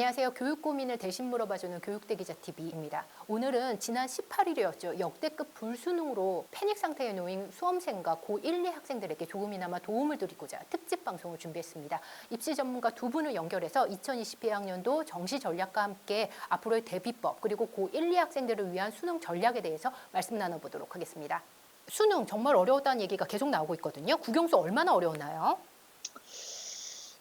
안녕하세요. 교육 고민을 대신 물어봐주는 교육대 기자 TV입니다. 오늘은 지난 18일이었죠. 역대급 불수능으로 패닉 상태에 놓인 수험생과 고1, 2 학생들에게 조금이나마 도움을 드리고자 특집 방송을 준비했습니다. 입시 전문가 두 분을 연결해서 2022학년도 정시 전략과 함께 앞으로의 대비법 그리고 고1, 2 학생들을 위한 수능 전략에 대해서 말씀 나눠보도록 하겠습니다. 수능 정말 어려웠다는 얘기가 계속 나오고 있거든요. 국영수 얼마나 어려웠나요?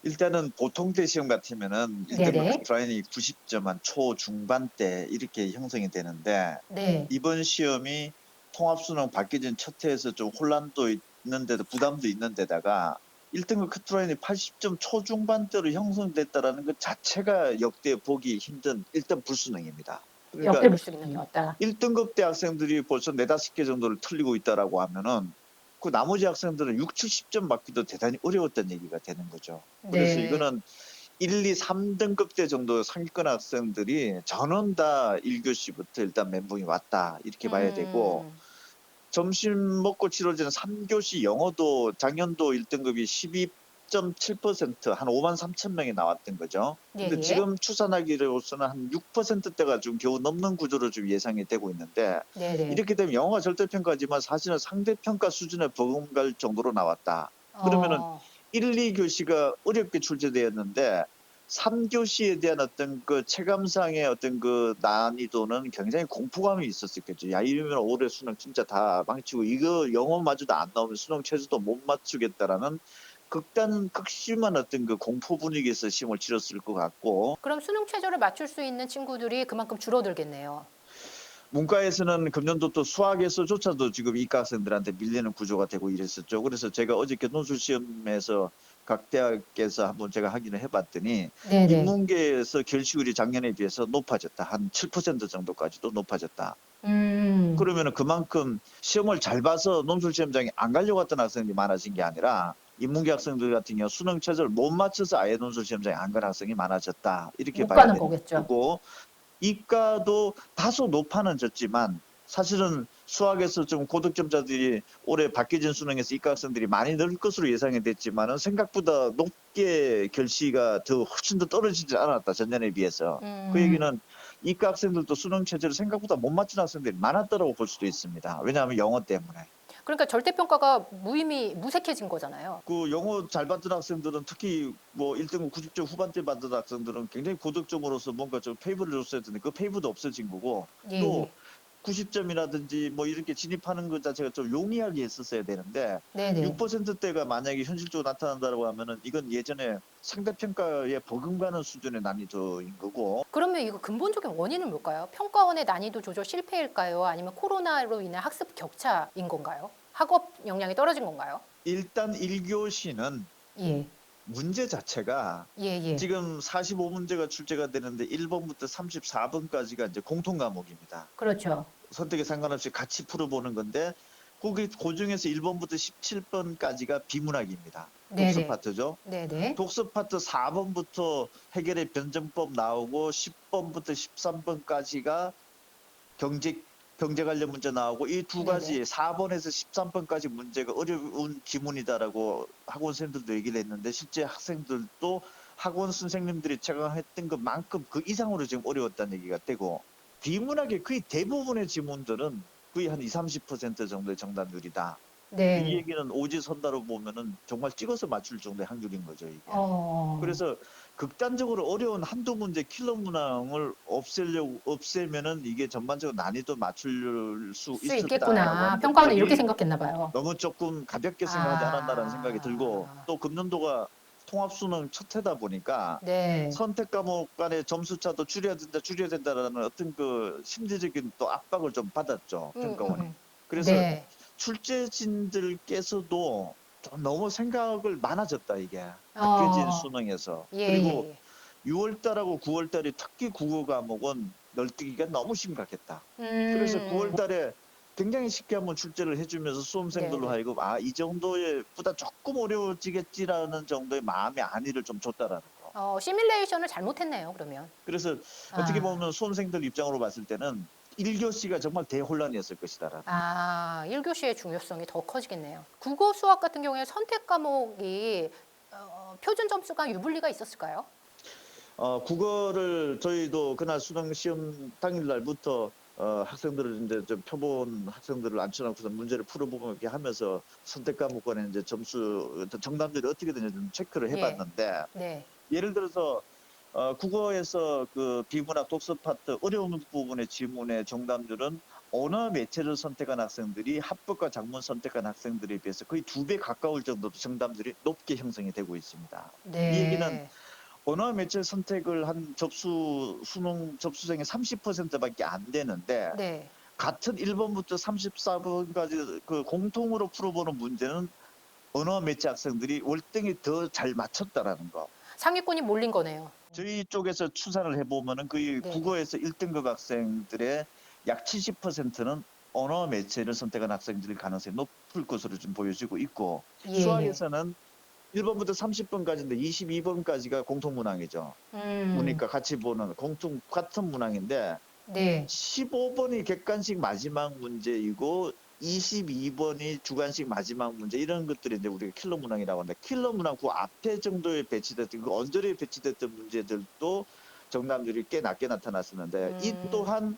일단은 보통 때 시험 같으면은 1등급 네네. 커트라인이 90점 한 초중반대 이렇게 형성이 되는데 네. 이번 시험이 통합수능 받기 전 첫 해에서 좀 혼란도 있는데도 부담도 있는데다가 1등급 커트라인이 80점 초중반대로 형성됐다라는 것 자체가 역대 보기 힘든 일단 불수능입니다. 그러니까 역대 불수능이었다. 1등급 대 학생들이 벌써 4-5개 정도를 틀리고 있다라고 하면은 그 나머지 학생들은 60-70점 맞기도 대단히 어려웠다는 얘기가 되는 거죠. 그래서 네. 이거는 1, 2, 3등급 대 정도 상위권 학생들이 전원 다 1교시부터 일단 멘붕이 왔다 이렇게 봐야 되고, 점심 먹고 치러지는 3교시 영어도 작년도 1등급이 12.7%, 한 53,000명이 나왔던 거죠. 근데 예, 예. 지금 추산하기로서는 한 6%대가 좀 겨우 넘는 구조로 좀 예상이 되고 있는데, 네네. 이렇게 되면 영어가 절대평가지만 사실은 상대평가 수준에 버금갈 정도로 나왔다. 그러면은 어, 1, 2교시가 어렵게 출제되었는데 3교시에 대한 어떤 그 체감상의 어떤 그 난이도는 굉장히 공포감이 있었겠죠. 야, 이러면 올해 수능 진짜 다 망치고 이거 영어마저도 안 나오면 수능 최저도 못 맞추겠다라는 극심한 어떤 그 공포 분위기에서 시험을 치렀을 것 같고, 그럼 수능 최저를 맞출 수 있는 친구들이 그만큼 줄어들겠네요. 문과에서는 금년도 또 수학에서조차도 지금 이과 학생들한테 밀리는 구조가 되고 이랬었죠. 그래서 제가 어저께 논술시험에서 각 대학에서 한번 제가 확인을 해봤더니 네네. 인문계에서 결시율이 작년에 비해서 높아졌다. 한 7% 정도까지도 높아졌다. 음, 그러면은 그만큼 시험을 잘 봐서 논술시험장에 안 가려고 했던 학생들이 많아진 게 아니라 인문계 학생들 같은 경우 수능 최저를 못 맞춰서 아예 논술시험장에 안 간 학생이 많아졌다. 이렇게 못 봐야 가는 되는 거겠죠. 거고, 이과도 다소 높아는 졌지만 사실은 수학에서 좀 고득점자들이 올해 박해진 수능에서 이과 학생들이 많이 늘 것으로 예상이 됐지만은 생각보다 높게 결시가 더 훨씬 더 떨어지지 않았다, 전년에 비해서. 그 음, 얘기는 이과 학생들도 수능 체제를 생각보다 못 맞춘 학생들이 많았다고 볼 수도 있습니다. 왜냐하면 영어 때문에. 그러니까 절대평가가 무의미, 무색해진 거잖아요. 그 영어 잘 받던 학생들은 특히 뭐 1등급 90점 후반대 받던 학생들은 굉장히 고득점으로서 뭔가 좀 페이브를 줬어야 되는데 그 페이브도 없어진 거고, 예, 또 예. 90점이라든지 뭐 이렇게 진입하는 것 자체가 좀 용이하게 했었어야 되는데 네네. 6%대가 만약에 현실적으로 나타난다고 하면은 이건 예전에 상대평가에 버금가는 수준의 난이도인 거고. 그러면 이거 근본적인 원인은 뭘까요? 평가원의 난이도 조절 실패일까요? 아니면 코로나로 인한 학습 격차인 건가요? 학업 역량이 떨어진 건가요? 일단 1교시는 예, 문제 자체가 예, 예. 지금 45문제가 출제가 되는데 1번부터 34번까지가 이제 공통 과목입니다. 그렇죠. 선택에 상관없이 같이 풀어보는 건데, 거기 그 중에서 1번부터 17번까지가 비문학입니다. 독서 네네. 파트죠. 네네. 독서 파트 4번부터 해결의 변증법 나오고 10번부터 13번까지가 경제 경제 관련 문제 나오고, 이 두 네네. 가지 4번에서 13번까지 문제가 어려운 지문이다라고 학원 선생님들도 얘기를 했는데, 실제 학생들도 학원 선생님들이 체감했던 것만큼 그 이상으로 지금 어려웠다는 얘기가 되고, 비문학의 거의 대부분의 지문들은 거의 한 20-30% 정도의 정답률이다. 이 네. 얘기는 오지선다로 보면은 정말 찍어서 맞출 정도의 확률인 거죠, 이게. 어, 그래서 극단적으로 어려운 한두 문제 킬러 문항을 없애면은 이게 전반적으로 난이도 맞출 수 수 있었다라고 있겠구나. 하는 평가원은 이렇게 것들이 생각했나 봐요. 너무 조금 가볍게 생각하지 않았나라는 생각이 들고, 아, 또 금년도가 통합수능 첫 해다 보니까 네. 선택 과목 간의 점수차도 줄여야 된다라는 어떤 그 심리적인 또 압박을 좀 받았죠, 평가원이. 그래서 네. 출제진들께서도 좀 너무 생각을 많아졌다, 이게. 바뀌어진 어, 수능에서. 예, 그리고 예, 예. 6월 달하고 9월 달이 특히 국어 과목은 널뛰기가 너무 심각했다. 그래서 9월 음, 달에 굉장히 쉽게 한번 출제를 해주면서 수험생들로 네네. 하여금 이 정도의 보다 조금 어려워지겠지라는 정도의 마음의 안위를 좀 줬다라는 거. 시뮬레이션을 잘못했네요, 그러면. 그래서 어떻게 아, 보면 수험생들 입장으로 봤을 때는 1교시가 정말 대혼란이었을 것이다라는. 1교시의 중요성이 더 커지겠네요. 국어, 수학 같은 경우에 선택 과목이 표준 점수가 유불리가 있었을까요? 국어를 저희도 그날 수능 시험 당일날부터 학생들을 이제 좀 표본 학생들을 앉혀놓고서 문제를 풀어보게 하면서 선택 과목 간에 이제 점수 정답들이 어떻게 되는지 좀 체크를 예. 해봤는데 네. 예를 들어서 국어에서 그 비문학 독서 파트 어려운 부분의 지문의 정답률은 언어 매체를 선택한 학생들이 합격과 작문 선택한 학생들에 비해서 거의 2배 가까울 정도로 정답률이 높게 형성이 되고 있습니다. 이 얘기는 네. 언어 매체 선택을 한 수능 접수생의 30%밖에 안 되는데 네. 같은 1번부터 34번까지 그 공통으로 풀어보는 문제는 언어 매체 학생들이 월등히 더 잘 맞췄다라는 거. 상위권이 몰린 거네요. 저희 쪽에서 추산을 해보면은 거의 네네. 국어에서 1등급 학생들의 약 70%는 언어 매체를 선택한 학생들일 가능성이 높을 것으로 좀 보여지고 있고 예예. 수학에서는 1번부터 30번까지인데 22번까지가 공통문항이죠. 음. 문이과 같이 보는 같은 문항인데 네. 15번이 객관식 마지막 문제이고 22번이 주관식 마지막 문제 이런 것들이 이제 우리가 킬러 문항이라고 하는데 킬러 문항 그 앞에 정도에 배치됐던 그 언저리에 배치됐던 문제들도 정답률이 꽤 낮게 나타났었는데 이 음. 또한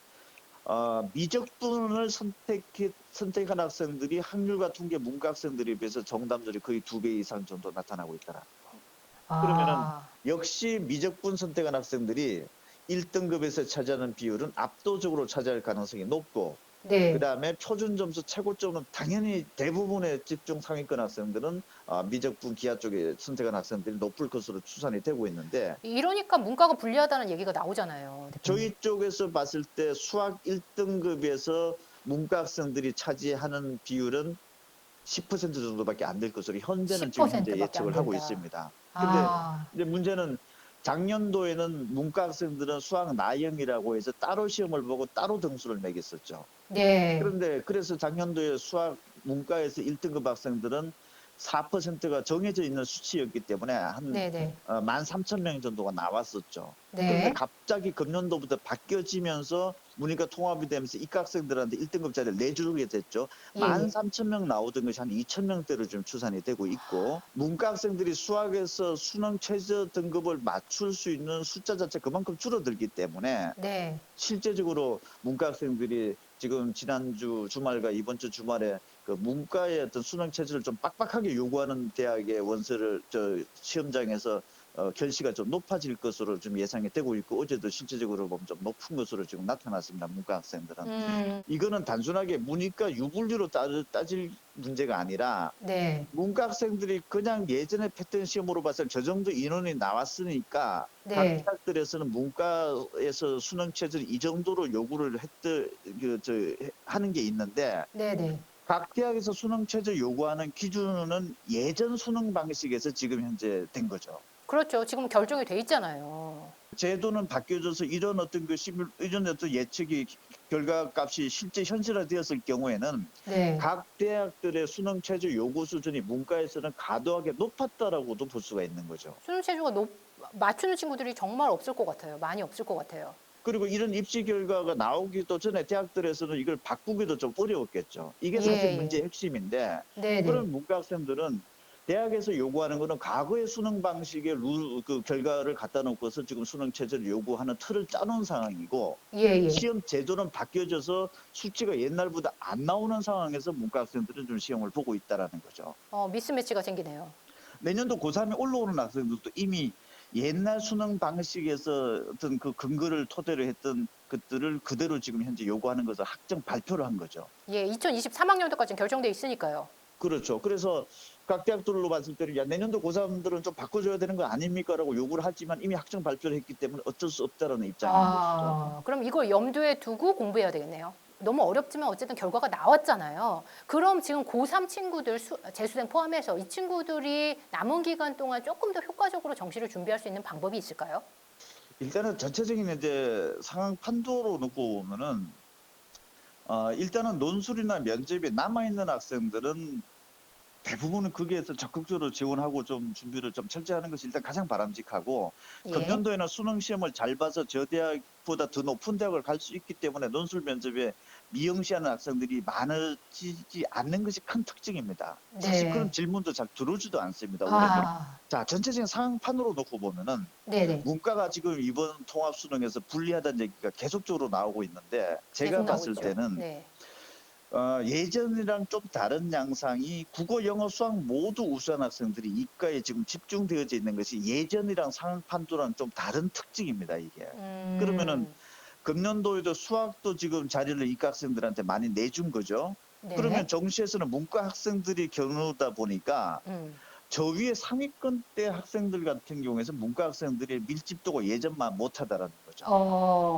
미적분을 선택한 학생들이 학률과 통계 문과 학생들에 비해서 정답률이 거의 2배 이상 정도 나타나고 있더라. 그러면은 아. 역시 미적분 선택한 학생들이 1등급에서 차지하는 비율은 압도적으로 차지할 가능성이 높고 네. 그다음에 표준 점수 최고점은 당연히 대부분의 집중 상위권 학생들은 미적분 기하 쪽에 선택한 학생들이 높을 것으로 추산이 되고 있는데 이러니까 문과가 불리하다는 얘기가 나오잖아요, 대표님. 저희 쪽에서 봤을 때 수학 1등급에서 문과 학생들이 차지하는 비율은 10% 정도밖에 안 될 것으로 현재는 지금 현재 10%밖에 안 예측을 하고 된다. 있습니다. 근데 아. 이제 문제는 작년도에는 문과 학생들은 수학 나형이라고 해서 따로 시험을 보고 따로 등수를 매겼었죠. 네. 그런데 그래서 작년도에 수학 문과에서 1등급 학생들은 4%가 정해져 있는 수치였기 때문에 한 네네. 13,000명 정도가 나왔었죠. 그런데 네. 갑자기 금년도부터 바뀌어지면서 문이과 통합이 되면서 이과 학생들한테 1등급짜리를 내주게 됐죠. 예예. 13,000명 나오던 것이 한 2,000명대로 좀 추산이 되고 있고 문과 학생들이 수학에서 수능 최저 등급을 맞출 수 있는 숫자 자체 그만큼 줄어들기 때문에 네. 실제적으로 문과 학생들이 지금 지난주 주말과 이번 주 주말에 그 문과의 어떤 수능 체제를 좀 빡빡하게 요구하는 대학의 원서를 시험장에서 결시가 좀 높아질 것으로 좀 예상이 되고 있고 어제도 실제적으로 보면 좀 높은 것으로 지금 나타났습니다. 문과 학생들은. 음. 이거는 단순하게 문이과 유불리로 따질 문제가 아니라 네. 문과 학생들이 그냥 예전에 패턴 시험으로 봤을 때 저 정도 인원이 나왔으니까 각 네. 대학들에서는 문과에서 수능 체제를 이 정도로 요구를 하는 게 있는데 네네. 각 대학에서 수능 체제 요구하는 기준은 예전 수능 방식에서 지금 현재 된 거죠. 그렇죠. 지금 결정이 돼 있잖아요. 제도는 바뀌어져서 이런 어떤 예측이 결과값이 실제 현실화되었을 경우에는 네. 각 대학들의 수능 최저 요구 수준이 문과에서는 과도하게 높았다라고도 볼 수가 있는 거죠. 수능 체주가 높 맞추는 친구들이 정말 없을 것 같아요. 많이 없을 것 같아요. 그리고 이런 입시 결과가 나오기도 전에 대학들에서는 이걸 바꾸기도 좀 어려웠겠죠. 이게 사실 예예. 문제의 핵심인데 네네. 그런 문과 학생들은 대학에서 요구하는 거는 과거의 수능 방식의 그 결과를 갖다 놓고서 지금 수능 체제를 요구하는 틀을 짜놓은 상황이고 예예. 시험 제도는 바뀌어져서 수치가 옛날보다 안 나오는 상황에서 문과 학생들은 좀 시험을 보고 있다라는 거죠. 미스매치가 생기네요. 내년도 고3에 올라오는 학생들도 이미 옛날 수능 방식에서 어떤 그 근거를 토대로 했던 것들을 그대로 지금 현재 요구하는 것을 학정 발표를 한 거죠. 예, 2023 학년도까지는 결정돼 있으니까요. 그렇죠. 그래서 각 대학들로 봤을 때는 야, 내년도 고3들은 좀 바꿔줘야 되는 거 아닙니까라고 요구를 하지만 이미 학정 발표를 했기 때문에 어쩔 수 없다라는 입장인 것이죠. 그럼 이걸 염두에 두고 공부해야 되겠네요. 너무 어렵지만 어쨌든 결과가 나왔잖아요. 그럼 지금 고3 친구들, 재수생 포함해서 이 친구들이 남은 기간 동안 조금 더 효과적으로 정시를 준비할 수 있는 방법이 있을까요? 일단은 전체적인 이제 상황 판도로 놓고 보면은 일단은 논술이나 면접에 남아있는 학생들은 대부분은 거기에서 적극적으로 지원하고 좀 준비를 좀 철저히 하는 것이 일단 가장 바람직하고 예. 금년도에는 수능 시험을 잘 봐서 저 대학보다 더 높은 대학을 갈 수 있기 때문에 논술 면접에 미응시하는 학생들이 많아지지 않는 것이 큰 특징입니다. 사실 그런 네. 질문도 잘 들어오지도 않습니다, 올해는. 아. 자, 전체적인 상황판으로 놓고 보면은 네네. 문과가 지금 이번 통합 수능에서 불리하다는 얘기가 계속적으로 나오고 있는데 계속 제가 나오고 봤을 있죠. 때는 네. 예전이랑 좀 다른 양상이 국어, 영어, 수학 모두 우수한 학생들이 이과에 지금 집중되어져 있는 것이 예전이랑 상황판도랑 좀 다른 특징입니다, 이게. 그러면은 음. 금년도에도 수학도 지금 자리를 이과 학생들한테 많이 내준 거죠. 그러면 네. 정시에서는 문과 학생들이 겨누다 보니까 음. 저 위에 상위권대 학생들 같은 경우에는 문과 학생들의 밀집도가 예전만 못하다라는 거죠.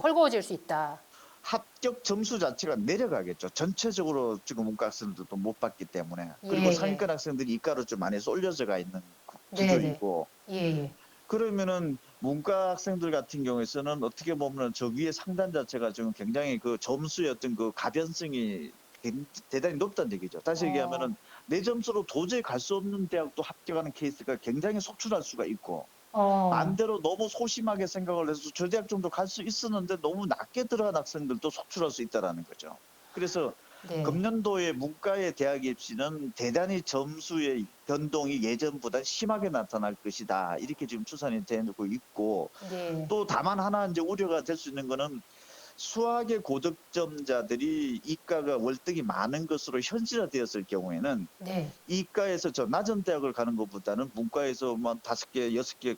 헐거워질 수 있다. 합격 점수 자체가 내려가겠죠. 전체적으로 지금 문과 학생들도 못 받기 때문에. 그리고 예예. 상위권 학생들이 이과로 좀 많이 쏠려져가 있는 네네. 구조이고. 예예. 그러면은 문과 학생들 같은 경우에서는 어떻게 보면은 저 위에 상단 자체가 지금 굉장히 그 점수의 어떤 그 가변성이 대단히 높다는 얘기죠. 다시 어. 얘기하면은 내 점수로 도저히 갈 수 없는 대학도 합격하는 케이스가 굉장히 속출할 수가 있고 어. 반대로 너무 소심하게 생각을 해서 저 대학 정도 갈 수 있었는데 너무 낮게 들어간 학생들도 속출할 수 있다라는 거죠. 그래서 네. 금년도에 문과의 대학 입시는 대단히 점수의 변동이 예전보다 심하게 나타날 것이다. 이렇게 지금 추산이 되고 있고 네. 또 다만 하나 이제 우려가 될 수 있는 거는 수학의 고득점자들이 이과가 월등히 많은 것으로 현실화되었을 경우에는 네. 이과에서 저 낮은 대학을 가는 것보다는 문과에서 뭐 5개, 6개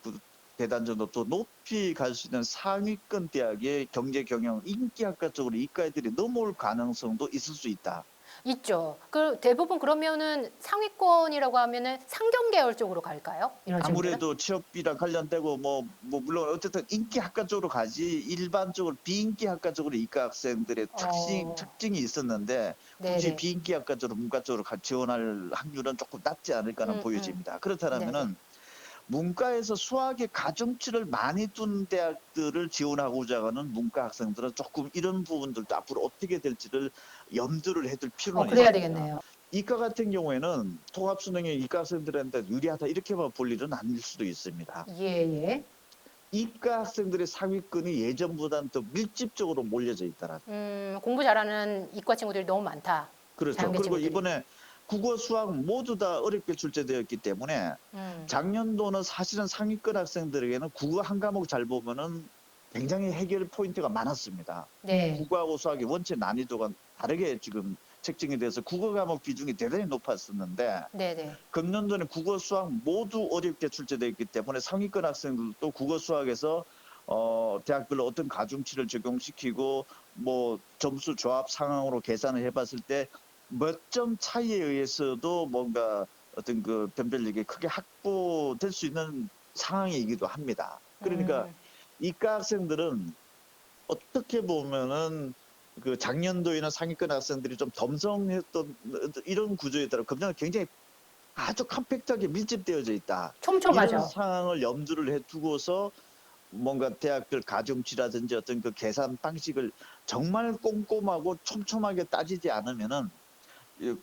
계단 정도 더 높이 갈 수 있는 상위권 대학의 경제 경영 인기학과 쪽으로 이과 애들이 넘어올 가능성도 있을 수 있다. 있죠. 그 대부분 그러면은 상위권이라고 하면은 상경 계열 쪽으로 갈까요? 이런 친구들은? 아무래도 취업비랑 관련되고 뭐 물론 어쨌든 인기 학과 쪽으로 가지 일반적으로 비인기 학과 쪽으로 이과 학생들의 어. 특징이 있었는데 굳이 네네. 비인기 학과 쪽으로 문과 쪽으로 지원할 확률은 조금 낮지 않을까는 음. 보여집니다. 네네. 그렇다면은 문과에서 수학의 가중치를 많이 둔 대학들을 지원하고자 하는 문과 학생들은 조금 이런 부분들도 앞으로 어떻게 될지를 염두를 해둘 필요는 그래야 있습니다. 되겠네요. 이과 같은 경우에는 통합수능에 이과 학생들한테 유리하다 이렇게만 볼 일은 아닐 수도 있습니다. 예예. 이과 학생들의 상위권이 예전보다는 더 밀집적으로 몰려져 있다는. 공부 잘하는 이과 친구들이 너무 많다. 그렇죠. 자연계 그리고 친구들이. 이번에 국어, 수학 모두 다 어렵게 출제되었기 때문에 음. 작년도는 사실은 상위권 학생들에게는 국어 한 과목 잘 보면은 굉장히 해결 포인트가 많았습니다. 네. 국어하고 수학이 원체 난이도가 다르게 지금 책정이 돼서 국어 과목 비중이 대단히 높았었는데 네네. 금년도는 국어, 수학 모두 어렵게 출제되었기 때문에 상위권 학생들도 국어, 수학에서 대학별로 어떤 가중치를 적용시키고 뭐 점수 조합 상황으로 계산을 해봤을 때 몇 점 차이에 의해서도 뭔가 어떤 그 변별력이 크게 확보될 수 있는 상황이기도 합니다. 그러니까 음. 이과 학생들은 어떻게 보면은 그 작년도에는 상위권 학생들이 좀 덤성했던 이런 구조에 따라 금년은 굉장히 아주 컴팩트하게 밀집되어져 있다. 이런 촘촘하죠. 상황을 염두를 해 두고서 뭔가 대학별 가중치라든지 어떤 그 계산 방식을 정말 꼼꼼하고 촘촘하게 따지지 않으면은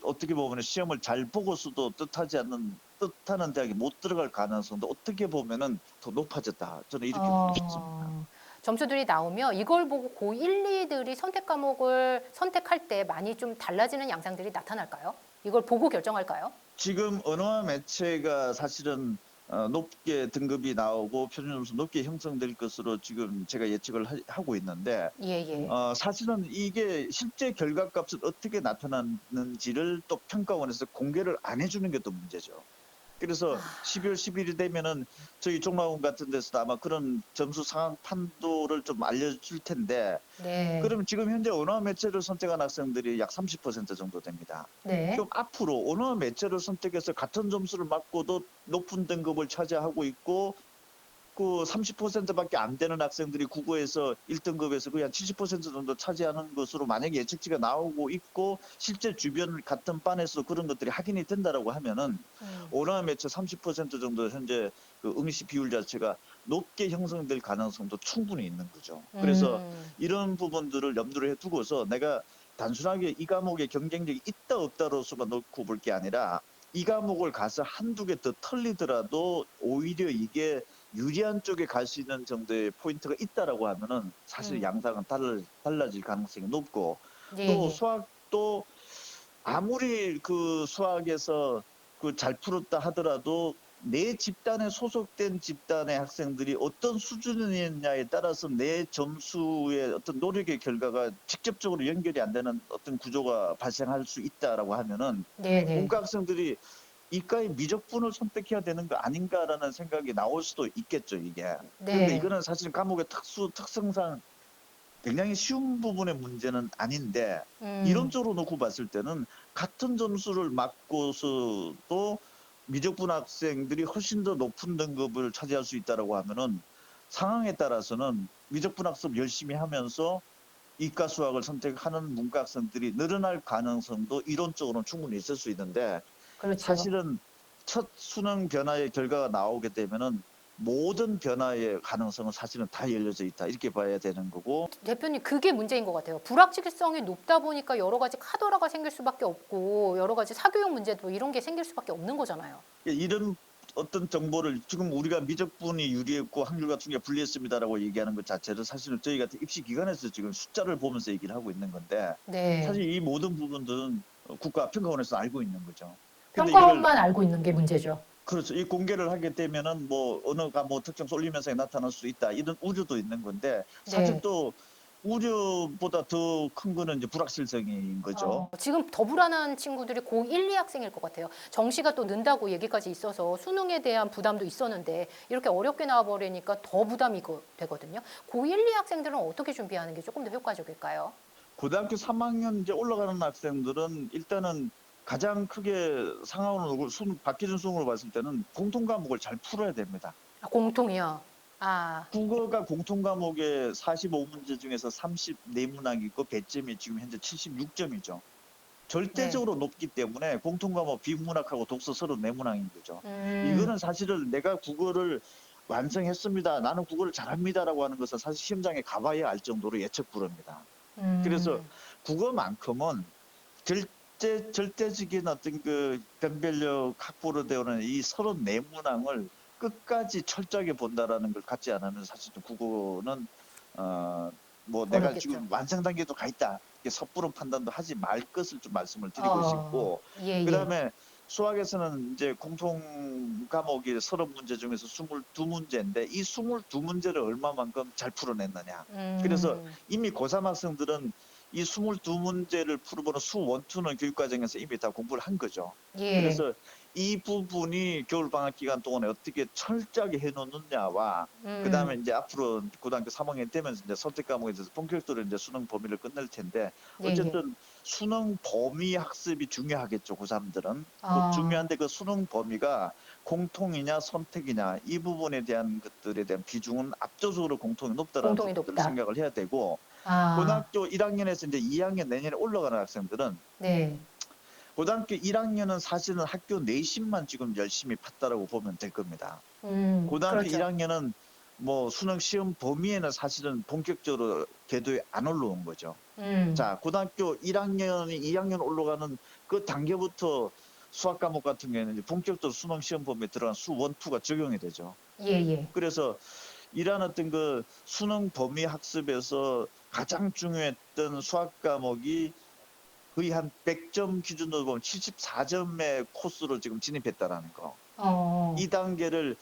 어떻게 보면 시험을 잘 보고서도 뜻하는 대학에 못 들어갈 가능성도 어떻게 보면은 더 높아졌다. 저는 이렇게 보고 싶습니다. 점수들이 나오면 이걸 보고 고 1, 2들이 선택 과목을 선택할 때 많이 좀 달라지는 양상들이 나타날까요? 이걸 보고 결정할까요? 지금 언어와 매체가 사실은 높게 등급이 나오고 표준 점수 높게 형성될 것으로 지금 제가 예측을 하고 있는데 예예. 사실은 이게 실제 결과값은 어떻게 나타났는지를 또 평가원에서 공개를 안 해주는 게 또 문제죠. 그래서 12월 10일이 되면은 저희 종합원 같은 데서도 아마 그런 점수 상황 판도를 좀 알려줄 텐데 네. 그러면 지금 현재 언어 매체를 선택한 학생들이 약 30% 정도 됩니다. 네. 그럼 앞으로 언어 매체를 선택해서 같은 점수를 맞고도 높은 등급을 차지하고 있고 그 30%밖에 안 되는 학생들이 국어에서 1등급에서 거의 한 70% 정도 차지하는 것으로 만약에 예측치가 나오고 있고 실제 주변 같은 반에서 그런 것들이 확인이 된다라고 하면은 음. 언어 매체 30% 정도 현재 그 응시 비율 자체가 높게 형성될 가능성도 충분히 있는 거죠. 그래서 음. 이런 부분들을 염두를 해 두고서 내가 단순하게 이 과목의 경쟁력이 있다 없다로서만 놓고 볼 게 아니라 이 과목을 가서 한두 개 더 털리더라도 오히려 이게 유리한 쪽에 갈 수 있는 정도의 포인트가 있다라고 하면은 사실 음. 양상은 달라질 가능성이 높고, 예, 또 예. 수학도 아무리 그 수학에서 그 잘 풀었다 하더라도 내 집단에 소속된 집단의 학생들이 어떤 수준이냐에 따라서 내 점수의 어떤 노력의 결과가 직접적으로 연결이 안 되는 어떤 구조가 발생할 수 있다라고 하면은, 네, 네. 문과 학생들이 이과의 미적분을 선택해야 되는 거 아닌가라는 생각이 나올 수도 있겠죠, 이게. 그런데 네. 이거는 사실 과목의 특성상 굉장히 쉬운 부분의 문제는 아닌데, 음. 이론적으로 놓고 봤을 때는 같은 점수를 맞고서도 미적분 학생들이 훨씬 더 높은 등급을 차지할 수 있다라고 하면은, 상황에 따라서는 미적분 학습 열심히 하면서 이과 수학을 선택하는 문과 학생들이 늘어날 가능성도 이론적으로는 충분히 있을 수 있는데, 그렇죠. 사실은 첫 수능 변화의 결과가 나오게 되면은 모든 변화의 가능성은 사실은 다 열려져 있다, 이렇게 봐야 되는 거고. 대표님 그게 문제인 것 같아요. 불확실성이 높다 보니까 여러 가지 카더라가 생길 수밖에 없고 여러 가지 사교육 문제도 이런 게 생길 수밖에 없는 거잖아요. 이런 어떤 정보를 지금 우리가 미적분이 유리했고 확률과 통계가 불리했습니다라고 얘기하는 것 자체를 사실은 저희 같은 입시 기관에서 지금 숫자를 보면서 얘기를 하고 있는 건데, 네. 사실 이 모든 부분들은 국가평가원에서 알고 있는 거죠. 근데 이거를, 평가원만 알고 있는 게 문제죠. 그렇죠, 이 공개를 하게 되면은 뭐 어느 과목 특정 쏠림 현상이 나타날 수 있다, 이런 우려도 있는 건데, 사실 네. 또 우려보다 더 큰 거는 이제 불확실성인 거죠. 지금 더 불안한 친구들이 고1, 2학생일 것 같아요. 정시가 또 는다고 얘기까지 있어서 수능에 대한 부담도 있었는데 이렇게 어렵게 나와버리니까 더 부담이 되거든요. 고1, 2학생들은 어떻게 준비하는 게 조금 더 효과적일까요? 고등학교 3학년 이제 올라가는 학생들은 일단은 가장 크게 상황으로 박해준 수능으로 봤을 때는 공통 과목을 잘 풀어야 됩니다. 공통이요. 아, 국어가 공통 과목의 45문제 중에서 34문항이고 배점이 지금 현재 76점이죠. 네. 절대적으로 높기 때문에 공통 과목 비문학하고 독서 34문항인 거죠. 음, 이거는 사실은 내가 국어를 완성했습니다, 나는 국어를 잘합니다라고 하는 것은 사실 시험장에 가봐야 알 정도로 예측 불허입니다. 그래서 음, 국어만큼은 절대적인 어떤 그 변별력 확보로 되어오는 이 34문항을 끝까지 철저하게 본다라는 걸 갖지 않으면 사실 국어는 어 뭐 내가 어렵겠죠. 지금 완성 단계도 가 있다, 이렇게 섣부른 판단도 하지 말 것을 좀 말씀을 드리고 어, 싶고, 예, 예. 그다음에 수학에서는 이제 공통 과목이 30문제 중에서 22문제인데 이 22문제를 얼마만큼 잘 풀어냈느냐. 그래서 음, 이미 고3 학생들은 이 22문제를 풀어보는 수원투는 교육과정에서 이미 다 공부를 한 거죠. 예. 그래서 이 부분이 겨울방학 기간 동안에 어떻게 철저하게 해놓느냐와, 그다음에 음, 이제 앞으로 고등학교 3학년 되면서 이제 선택 과목에 대해서 본격적으로 이제 수능 범위를 끝낼 텐데, 예, 예. 어쨌든 수능 범위 학습이 중요하겠죠, 고3들은. 그 아, 중요한데 그 수능 범위가 공통이냐 선택이냐, 이 부분에 대한 것들에 대한 비중은 압도적으로 공통이 높다라는 공통이 부분들을 높다. 생각을 해야 되고, 아, 고등학교 1학년에서 이제 2학년 내년에 올라가는 학생들은, 네. 고등학교 1학년은 사실은 학교 내신만 지금 열심히 팠다라고 보면 될 겁니다. 고등학교 그렇죠. 1학년은 뭐 수능 시험 범위에는 사실은 본격적으로 궤도에 안 올라온 거죠. 음, 자, 고등학교 1학년이 2학년 올라가는 그 단계부터 수학 과목 같은 경우에는 이제 본격적으로 수능 시험 범위에 들어간 수 원, 투가 적용이 되죠. 예, 예. 그래서 이러한 어떤 그 수능 범위 학습에서 가장 중요했던 수학 과목이 거의 한 100점 기준으로 보면 74점의 코스로 지금 진입했다라는 거. 어, 이 단계를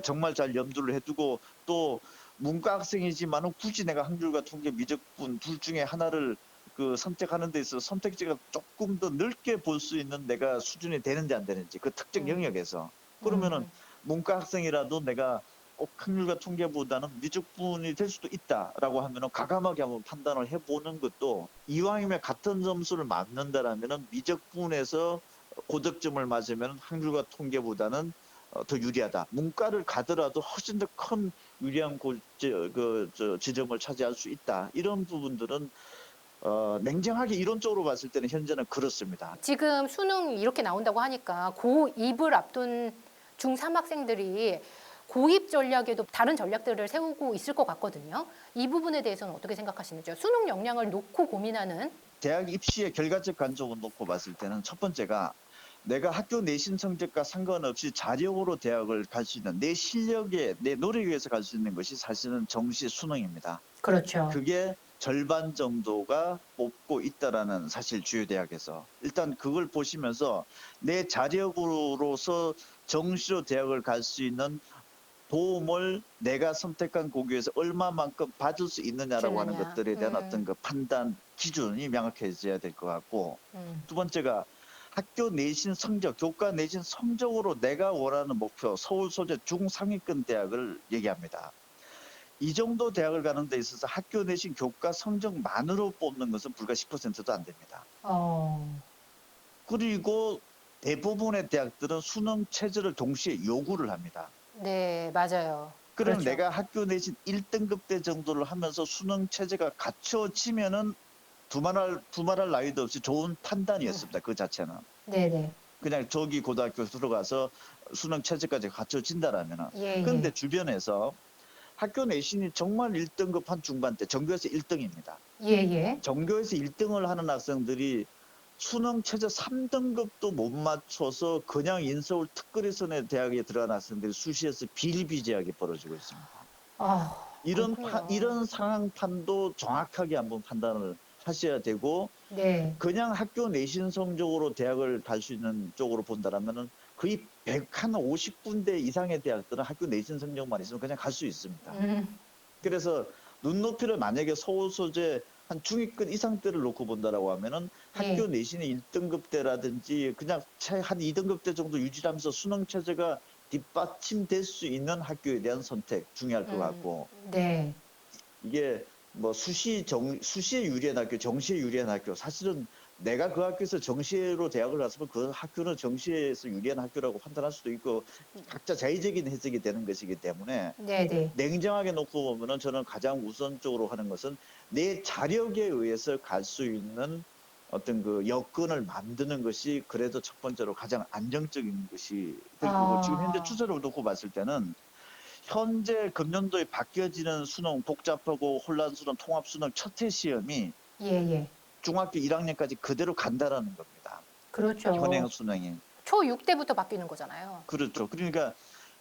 정말 잘 염두를 해두고, 또 문과 학생이지만은 굳이 내가 한글과 통계, 미적분 둘 중에 하나를 그 선택하는 데 있어서 선택지가 조금 더 넓게 볼 수 있는 내가 수준이 되는지 안 되는지, 그 특정 음, 영역에서. 그러면은 음, 문과 학생이라도 내가 꼭 한글과 통계보다는 미적분이 될 수도 있다라고 하면은 과감하게 한번 판단을 해보는 것도, 이왕이면 같은 점수를 맞는다라면은 미적분에서 고득점을 맞으면 한글과 통계보다는 더 유리하다. 문과를 가더라도 훨씬 더 큰 유리한 지점을 차지할 수 있다. 이런 부분들은 냉정하게 이론적으로 봤을 때는 현재는 그렇습니다. 지금 수능 이렇게 나온다고 하니까 고2을 앞둔 중3 학생들이 고입 전략에도 다른 전략들을 세우고 있을 것 같거든요. 이 부분에 대해서는 어떻게 생각하시는지요? 수능 역량을 놓고 고민하는 대학 입시의 결과적 관점을 놓고 봤을 때는 첫 번째가 내가 학교 내신 성적과 상관없이 자력으로 대학을 갈 수 있는 내 실력에 내 노력에 의해서 갈 수 있는 것이 사실은 정시 수능입니다. 그렇죠. 그게 절반 정도가 뽑고 있다라는 사실 주요 대학에서 일단 그걸 보시면서 내 자력으로서 정시로 대학을 갈 수 있는 도움을 내가 선택한 고교에서 얼마만큼 받을 수 있느냐라고 하는 주느냐. 것들에 대한 어떤 그 판단 기준이 명확해져야 될 것 같고, 음. 두 번째가 학교 내신 성적, 교과 내신 성적으로 내가 원하는 목표, 서울 소재 중상위권 대학을 얘기합니다. 이 정도 대학을 가는 데 있어서 학교 내신 교과 성적만으로 뽑는 것은 불과 10%도 안 됩니다. 어. 그리고 대부분의 대학들은 수능 체제를 동시에 요구를 합니다. 네, 맞아요. 그러면 그렇죠. 내가 학교 내신 1등급대 정도를 하면서 수능 체제가 갖춰지면은 두말할 나위도 없이 좋은 판단이었습니다. 그 자체는. 네네. 그냥 저기 고등학교 들어가서 수능 체제까지 갖춰진다라면은. 예, 그런데 예. 주변에서 학교 내신이 정말 1등급 한 중반대, 전교에서 1등입니다. 예, 예. 전교에서 1등을 하는 학생들이 수능 최저 3등급도 못 맞춰서 그냥 인서울 특거리선의 대학에 들어간 학생들이 수시에서 비일비재하게 벌어지고 있습니다. 아, 그렇군요. 이런 상황판도 정확하게 한번 판단을 하셔야 되고, 네. 그냥 학교 내신 성적으로 대학을 갈 수 있는 쪽으로 본다라면은 거의 150군데 이상의 대학들은 학교 내신 성적만 있으면 그냥 갈 수 있습니다. 음. 그래서 눈높이를 만약에 서울 소재 한 중위권 이상대를 놓고 본다라고 하면은 예. 학교 내신의 1등급대라든지 그냥 한 2등급대 정도 유지하면서 수능 체제가 뒷받침될 수 있는 학교에 대한 선택 중요할 것 같고, 네. 이게 뭐 수시에 유리한 학교, 정시에 유리한 학교, 사실은 내가 그 학교에서 정시로 대학을 갔으면 그 학교는 정시에서 유리한 학교라고 판단할 수도 있고 각자 자의적인 해석이 되는 것이기 때문에 네네. 냉정하게 놓고 보면은 저는 가장 우선적으로 하는 것은 내 자력에 의해서 갈 수 있는 어떤 그 여건을 만드는 것이 그래도 첫 번째로 가장 안정적인 것이 될 거고, 지금 현재 아, 추세를 놓고 봤을 때는 현재 금년도에 바뀌어지는 수능, 복잡하고 혼란스러운 통합수능 첫해 시험이 예, 예. 중학교 1학년까지 그대로 간다라는 겁니다. 현행 그렇죠. 수능이. 초6 때부터 바뀌는 거잖아요. 그렇죠. 그러니까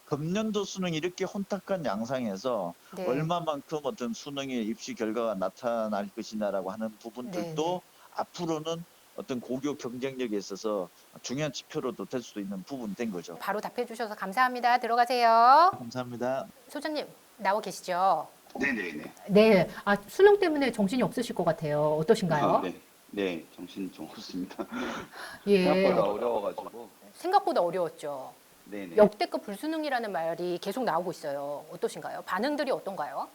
금년도 수능이 이렇게 혼탁한 양상에서 네. 얼마만큼 어떤 수능의 입시 결과가 나타날 것이냐라고 하는 네, 네. 부분들도 앞으로는 어떤 고교 경쟁력에 있어서 중요한 지표로도 될 수도 있는 부분이 된 거죠. 바로 답해 주셔서 감사합니다. 들어가세요. 감사합니다. 소장님, 나와 계시죠? 네네네. 네. 아, 수능 때문에 정신이 없으실 것 같아요. 아, 어떠신가요? 네. 네, 정신이 좀 없습니다. 예. 생각보다 어려워가지고. 생각보다 어려웠죠. 네네. 역대급 불수능이라는 말이 계속 나오고 있어요. 어떠신가요? 반응들이 어떤가요?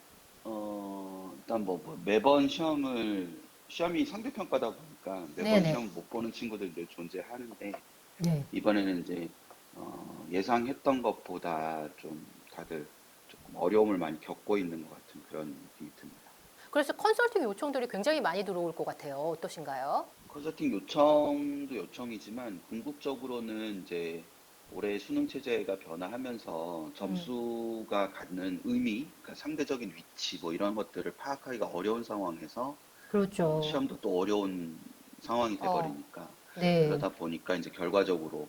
일단 매번 시험이 상대평가다 보니까 매번 네네. 시험 못 보는 친구들도 존재하는데, 네. 이번에는 이제, 예상했던 것보다 좀 다들 조금 어려움을 많이 겪고 있는 것 같은 그런 느낌이 듭니다. 그래서 컨설팅 요청들이 굉장히 많이 들어올 것 같아요. 어떠신가요? 컨설팅 요청도 요청이지만 궁극적으로는 이제 올해 수능 체제가 변화하면서 음, 점수가 갖는 의미, 그러니까 상대적인 위치 뭐 이런 것들을 파악하기가 어려운 상황에서 그렇죠. 시험도 또 어려운 상황이 어, 돼버리니까 네. 그러다 보니까 이제 결과적으로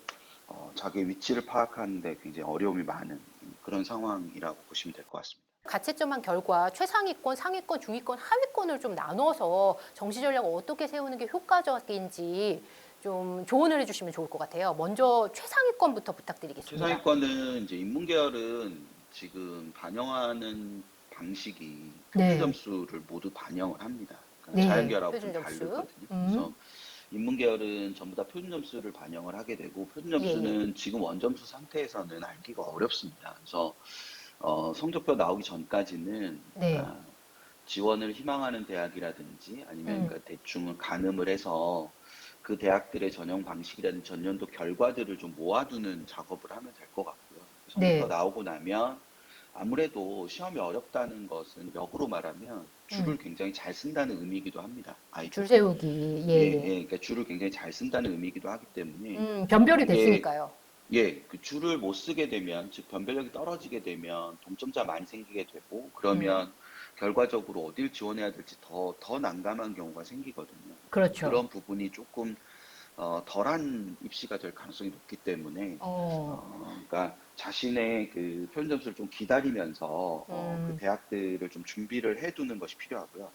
자기 위치를 파악하는데 굉장히 어려움이 많은 그런 상황이라고 보시면 될 것 같습니다. 가채점한 결과 최상위권, 상위권, 중위권, 하위권을 좀 나눠서 정시 전략을 어떻게 세우는 게 효과적인지 좀 조언을 해주시면 좋을 것 같아요. 먼저 최상위권부터 부탁드리겠습니다. 최상위권은 이제 인문계열은 지금 반영하는 방식이 표준 네. 점수를 모두 반영을 합니다. 그러니까 네. 자연계열하고 좀 표준 점수. 다르거든요. 그래서 인문계열은 전부 다 표준 점수를 반영을 하게 되고 표준 예, 예. 점수는 지금 원점수 상태에서는 알기가 어렵습니다. 그래서 성적표 나오기 전까지는 네. 지원을 희망하는 대학이라든지 아니면 음, 그러니까 대충 가늠을 해서 그 대학들의 전형 방식이라든지 전년도 결과들을 좀 모아두는 작업을 하면 될 것 같고요. 성적표가 네. 나오고 나면 아무래도 시험이 어렵다는 것은 역으로 말하면 음. 줄을 굉장히 잘 쓴다는 의미이기도 합니다. 줄 아이들이. 세우기. 예, 예, 예, 예. 그러니까 줄을 굉장히 잘 쓴다는 의미이기도 하기 때문에 변별이 이게 됐으니까요. 예, 그 줄을 못 쓰게 되면, 즉 변별력이 떨어지게 되면 동점자 많이 생기게 되고, 음, 그러면 결과적으로 어딜 지원해야 될지 더 난감한 경우가 생기거든요. 그래서 그렇죠. 그런 부분이 조금 덜한 입시가 될 가능성이 높기 때문에 어, 그러니까 자신의 그 표현 점수를 좀 기다리면서 그 음. 대학들을 좀 준비를 해두는 것이 필요하고요.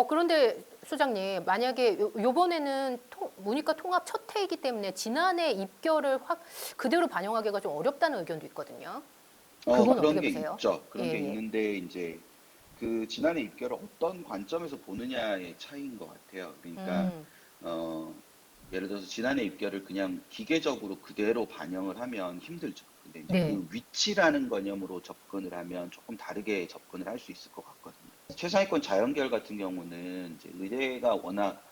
그런데 소장님, 만약에 요번에는 문이과 통합 첫 해이기 때문에 지난해 입결을 확 그대로 반영하기가 좀 어렵다는 의견도 있거든요. 그건 그런 어떻게 게 보세요? 있죠. 예, 그런 게 예. 있는데 이제 그 지난해 입결을 어떤 관점에서 보느냐의 차이인 것 같아요. 그러니까 음, 어, 예를 들어서 지난해 입결을 그냥 기계적으로 그대로 반영을 하면 힘들죠. 근데 이제 네, 그 위치라는 개념으로 접근을 하면 조금 다르게 접근을 할 수 있을 것 같거든요. 최상위권 자연계열 같은 경우는 이제 의대가 워낙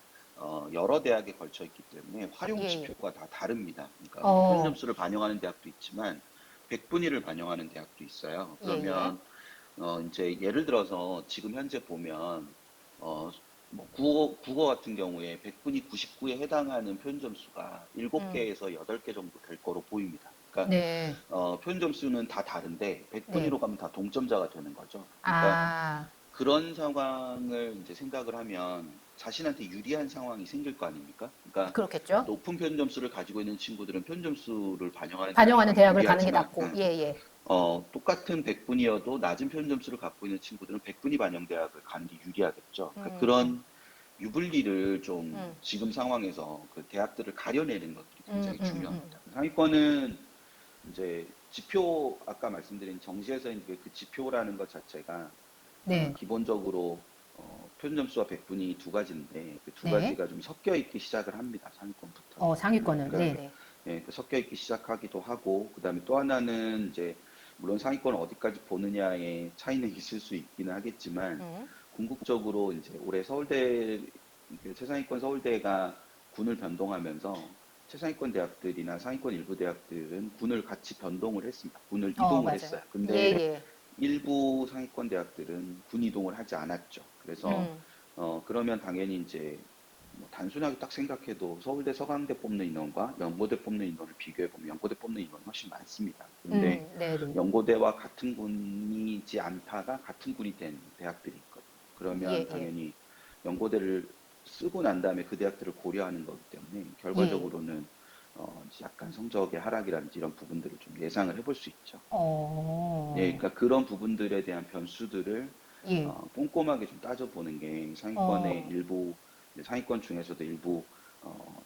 여러 대학에 걸쳐 있기 때문에 활용 예, 예. 지표가 다 다릅니다. 그러니까 뭐 표현 어, 점수를 반영하는 대학도 있지만 백분위를 반영하는 대학도 있어요. 예, 예. 그러면 이제 예를 들어서 지금 현재 보면 어, 뭐 국어 같은 경우에 100분위 99에 해당하는 표현 점수가 음, 7개에서 8개 정도 될 거로 보입니다. 그러니까 네, 표현 점수는 다 다른데 네. 100분위로 가면 다 동점자가 되는 거죠. 그러니까 아, 그런 상황을 이제 생각을 하면 자신한테 유리한 상황이 생길 거 아닙니까? 그러니까 그렇겠죠. 높은 표현 점수를 가지고 있는 친구들은 표현 점수를 반영하는 대학을 반영하는 가기 대학을 가는 게 유리하지만 낫고, 예, 예. 똑같은 100분이어도 낮은 표현 점수를 갖고 있는 친구들은 100분위 반영 대학을 가는 게 유리하겠죠. 그러니까 음, 음, 그런 유불리를 좀 음, 지금 상황에서 그 대학들을 가려내는 것들이 음, 굉장히 음, 음. 중요합니다. 상위권은 이제 지표 아까 말씀드린 정시에서의 그 지표라는 것 자체가 네, 기본적으로 표준 점수와 백분위 두 가지인데 그 두 네. 가지가 좀 섞여 있기 시작을 합니다. 상위권부터는. 상위권은, 그러니까 네, 네. 그 섞여 있기 시작하기도 하고 그다음에 또 하나는 이제 물론 상위권을 어디까지 보느냐의 차이는 있을 수 있기는 하겠지만 음, 궁극적으로 이제 올해 서울대 그 최상위권 서울대가 군을 변동하면서 최상위권 대학들이나 상위권 일부 대학들은 군을 같이 변동을 했습니다. 군을 이동을 맞아요. 했어요. 예, 근데 예. 일부 상위권 대학들은 군 이동을 하지 않았죠. 그래서 음, 그러면 당연히 이제 뭐 단순하게 딱 생각해도 서울대 서강대 뽑는 인원과 연고대 뽑는 인원을 비교해 보면 연고대 뽑는 인원이 훨씬 많습니다. 그런데 네, 네. 연고대와 같은 군이지 않다가 같은 군이 된 대학들이 있거든요. 그러면 예, 예. 당연히 연고대를 쓰고 난 다음에 그 대학들을 고려하는 거기 때문에 예. 결과적으로는 이제 약간 성적의 하락이라든지 이런 부분들을 좀 예상을 해볼 수 있죠. 예, 어, 그러니까 그런 부분들에 대한 변수들을 예. 꼼꼼하게 좀 따져보는 게 상위권의 어, 일부 상위권 중에서도 일부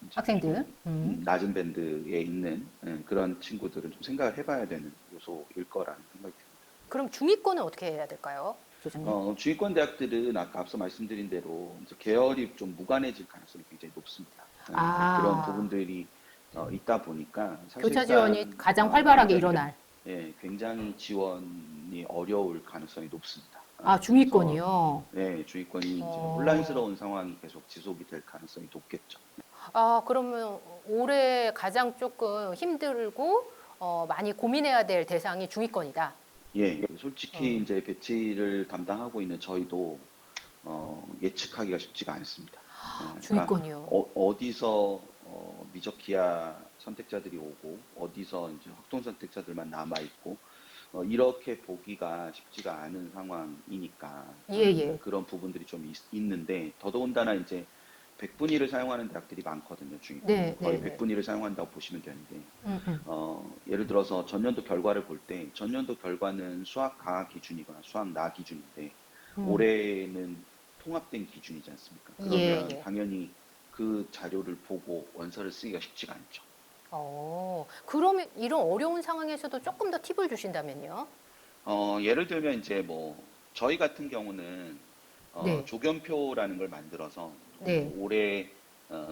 이제 학생들. 좀 낮은 밴드에 있는 그런 친구들은 좀 생각을 해봐야 되는 요소일 거라는 생각이 듭니다. 그럼 중위권은 어떻게 해야 될까요, 소장님? 중위권 대학들은 아까 앞서 말씀드린 대로 이제 계열이 좀 무관해질 가능성이 굉장히 높습니다. 이제 그런 아, 부분들이 있다 보니까 교차 지원이 사실상 가장 활발하게 일어날. 굉장히 지원이 어려울 가능성이 높습니다. 그래서 중위권이요. 네, 주의권이 이제 어, 혼란스러운 상황이 계속 지속이 될 가능성이 높겠죠. 그러면 올해 가장 조금 힘들고, 많이 고민해야 될 대상이 중위권이다. 예, 솔직히 어, 이제 배치를 담당하고 있는 저희도 예측하기가 쉽지가 않습니다. 그러니까 중위권이요. 디서 미적 기하 선택자들이 오고 어디서 이제 확통 선택자들만 남아 있고 이렇게 보기가 쉽지가 않은 상황이니까 예, 예. 그런 부분들이 좀 있는데 더더군다나 이제 백분위를 사용하는 대학들이 많거든요, 중위권은 네, 거의 네, 네. 백분위를 사용한다고 보시면 되는데 음. 예를 들어서 전년도 결과를 볼 때 전년도 결과는 수학 가학 기준이거나 수학 나 기준인데 음. 올해는 통합된 기준이지 않습니까? 예, 그러면 예. 당연히 그 자료를 보고 원서를 쓰기가 쉽지가 않죠. 그러면 이런 어려운 상황에서도 조금 더 팁을 주신다면요? 예를 들면 이제 뭐 저희 같은 경우는 네, 조견표라는 걸 만들어서 네. 올해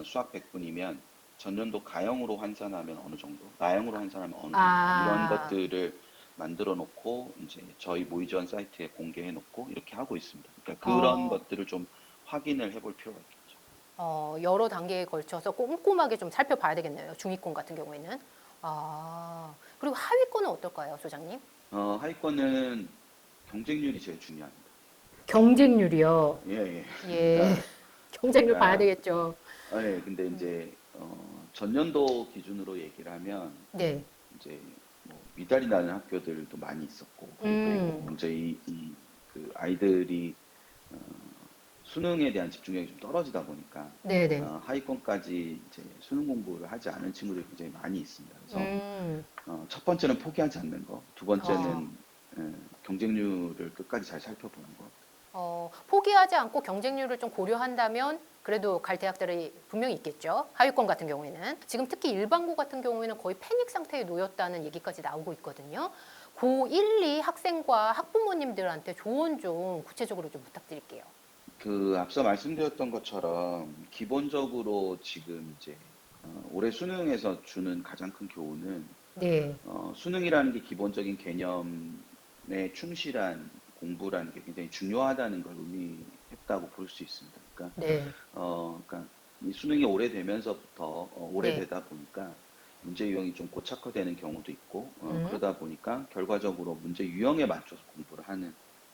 수학 100분이면 전년도 가형으로 환산하면 어느 정도, 나형으로 환산하면 어느 정도 이런 아, 것들을 만들어 놓고 이제 저희 모의지원 사이트에 공개해 놓고 이렇게 하고 있습니다. 그러니까 그런 어, 것들을 좀 확인을 해볼 필요가 있겠죠. 여러 단계에 걸쳐서 꼼꼼하게 좀 살펴봐야 되겠네요. 중위권 같은 경우에는. 그리고 하위권은 어떨까요, 소장님? 하위권은 경쟁률이 제일 중요합니다. 경쟁률이요. 예, 예. 예, 경쟁률 봐야 그러니까 되겠죠. 네, 근데 이제 전년도 기준으로 얘기를 하면 네. 이제 뭐 미달이 나는 학교들도 많이 있었고 그리고 음, 이제 그 아이들이 어, 수능에 대한 집중력이 좀 떨어지다 보니까 네네. 하위권까지 이제 수능 공부를 하지 않은 친구들이 굉장히 많이 있습니다. 그래서 음. 첫 번째는 포기하지 않는 거, 두 어. 번째는 경쟁률을 끝까지 잘 살펴보는 거. 포기하지 않고 경쟁률을 좀 고려한다면 그래도 갈 대학들이 분명히 있겠죠. 하위권 같은 경우에는. 지금 특히 일반고 같은 경우에는 거의 패닉 상태에 놓였다는 얘기까지 나오고 있거든요. 고1, 2 학생과 학부모님들한테 조언 좀 구체적으로 좀 부탁드릴게요. 그 앞서 말씀드렸던 것처럼 기본적으로 지금 이제 올해 수능에서 주는 가장 큰 교훈은 네. 수능이라는 게 기본적인 개념에 충실한 공부라는 게 굉장히 중요하다는 걸 의미했다고 볼 수 있습니다. 그러니까, 네. 그러니까 이 수능이 오래되면서부터 네. 오래되다 보니까 문제 유형이 좀 고착화되는 경우도 있고 음. 그러다 보니까 결과적으로 문제 유형에 맞춰서 공부를 하는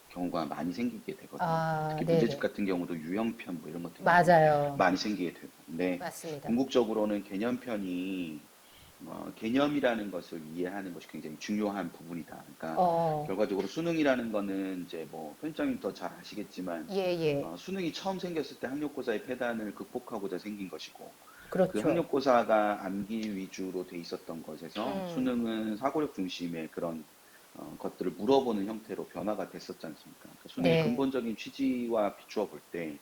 경우가 많이 생기게 되거든요. 아, 특히 문제집 네네. 같은 경우도 유형편 뭐 이런 것들이 맞아요. 많이 생기게 되고. 근데 맞습니다. 궁극적으로는 개념편이 개념이라는 것을 이해하는 것이 굉장히 중요한 부분이다. 그러니까 어, 결과적으로 수능이라는 거는 이제 뭐 편집장님 더 잘 아시겠지만 예, 예. 수능이 처음 생겼을 때 학력고사의 폐단을 극복하고자 생긴 것이고 그 그렇죠. 학력고사가 암기 위주로 돼 있었던 것에서 음, 수능은 사고력 중심의 그런 것들을 물어보는 형태로 변화가 됐었지 않습니까? 그러니까 수능의 네. 근본적인 취지와 비추어 볼 때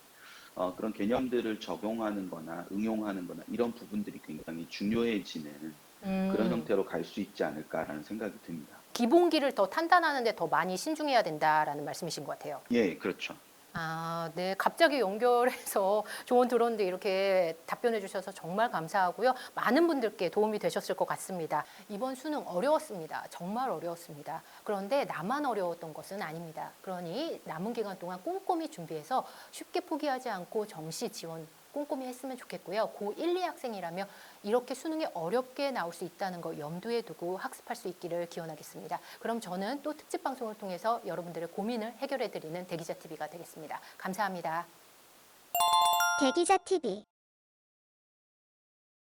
그런 개념들을 적용하는 거나 응용하는 거나 이런 부분들이 굉장히 중요해지는 그런 음. 형태로 갈 수 있지 않을까라는 생각이 듭니다. 기본기를 더 탄탄하는 데 더 많이 신중해야 된다라는 말씀이신 것 같아요. 예, 그렇죠. 아, 네. 갑자기 연결해서 조언 들었는데 이렇게 답변해 주셔서 정말 감사하고요. 많은 분들께 도움이 되셨을 것 같습니다. 이번 수능 어려웠습니다. 정말 어려웠습니다. 그런데 나만 어려웠던 것은 아닙니다. 그러니 남은 기간 동안 꼼꼼히 준비해서 쉽게 포기하지 않고 정시 지원 꼼꼼히 했으면 좋겠고요. 고1, 2 학생이라면 이렇게 수능이 어렵게 나올 수 있다는 거 염두에 두고 학습할 수 있기를 기원하겠습니다. 그럼 저는 또 특집 방송을 통해서 여러분들의 고민을 해결해 드리는 대기자 TV가 되겠습니다. 감사합니다. 대기자 TV